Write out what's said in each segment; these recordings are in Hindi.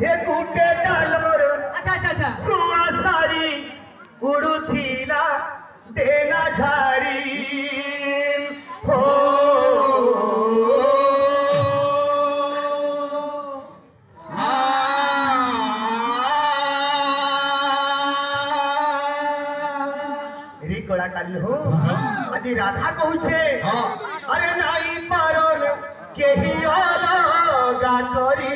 हे गुटे डालर अच्छा अच्छा अच्छा सुआ सारी उड़ुथीला देना झारी हो रिकड़ा काल हो आदि राधा कहूछे अरे नाई पारन केही अलगा करी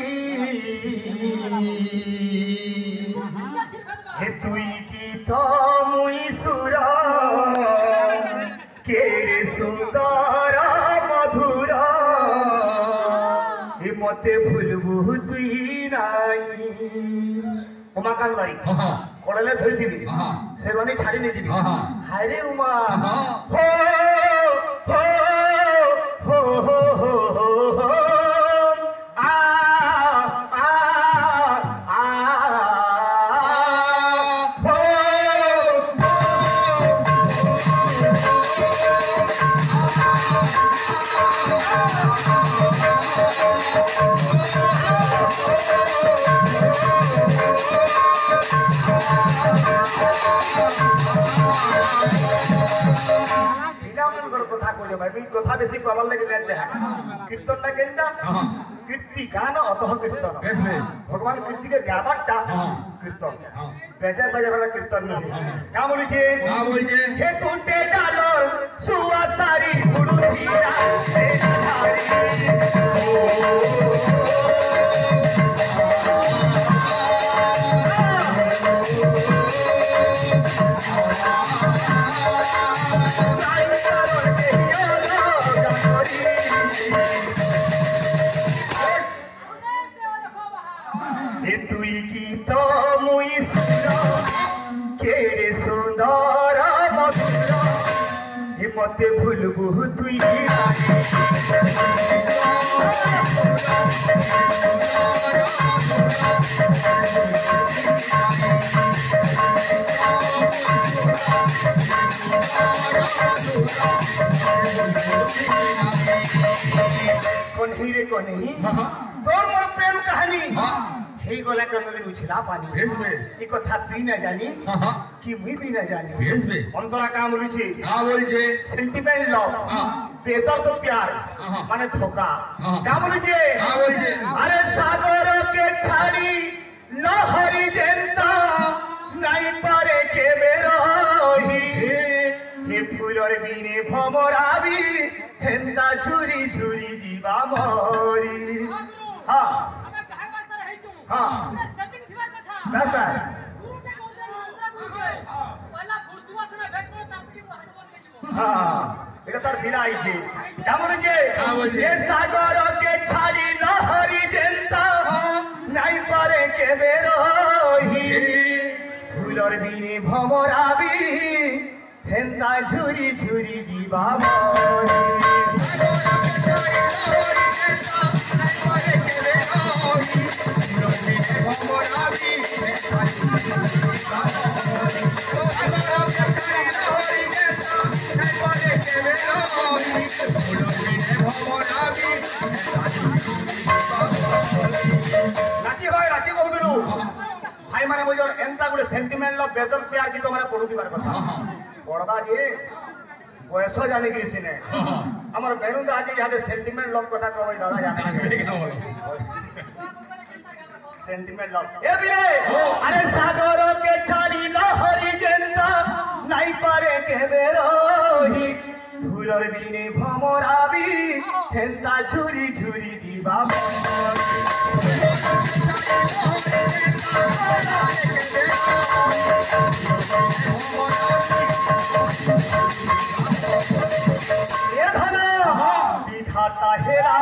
हे तुई गीत मुई सुर के सुंदर मधुर हे मते भूलबू तुई नाई उमा कालबारी कड़ले धरी शेरवानी छाड़ी नहीं जीवी हाय रे उमा हो हो हो हो हो हो हो आ आ आ हो कथा कह भाई कथा बेसी कहबार लगे कीर्तन ना केनटा कीर्ति गान अतः कीर्तन भगवान कीर्ति के गाबाटा कीर्तन बेजार बजे वाला कीर्तन नहीं का बोलिछे हे टूटे डालर सुआ सारी उड़ुथीला देना तुई गीत मुई सुर के सुंदर मधुर हे मते भूलबू तुई कन्ही रे कन्ही तोर मोर प्रेम कहानी हे गोला कनले उछला पानी ई कथा तू न जानी कि मुई भी न जानी अंतरा काम बोलछी बोलछे सेंटिमेंट लव बेदर्द तो प्यार माने धोखा का बोलछे अरे सागर के छाड़ी लहरी जेंता नहीं पारे के बेरही हे फूलर बिने भमराबी हेंता झुरी झुरी जीवा मरी हां हाँ तार फिरा सागर के छाड़ी लहरी जेंता नहीं पारे के बेरही फूलर बिने भमराबी हेंता झुरी झुरी जीवा भाई माने बोल एंता गुटे सेंटिमेंट लो बेदर प्यार गीत माने पढु दिबार कथा पढबा जे बयस जाने कि सिने हमर बेणु दा आज याद सेंटिमेंट लो कथा कहबै दादा जाने सेंटिमेंट लो ए बिले अरे सागर के छाड़ी लहरी जेंता नहीं पारे के बेरही फूलर बिने भमराबी हेंता झुरी झुरी जीवा विधाता हेरा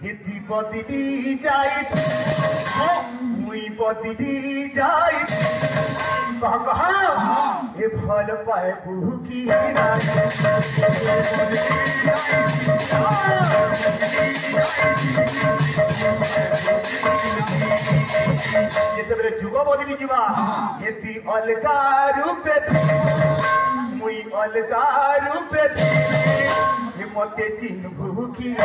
हिती बदली जाई मुई बदली जाई कहा ए भल पाए बुहू की रूप बदली जीवा हेती अलगा रूपे मुई अलगा रूपे मते चिन्ह भूखी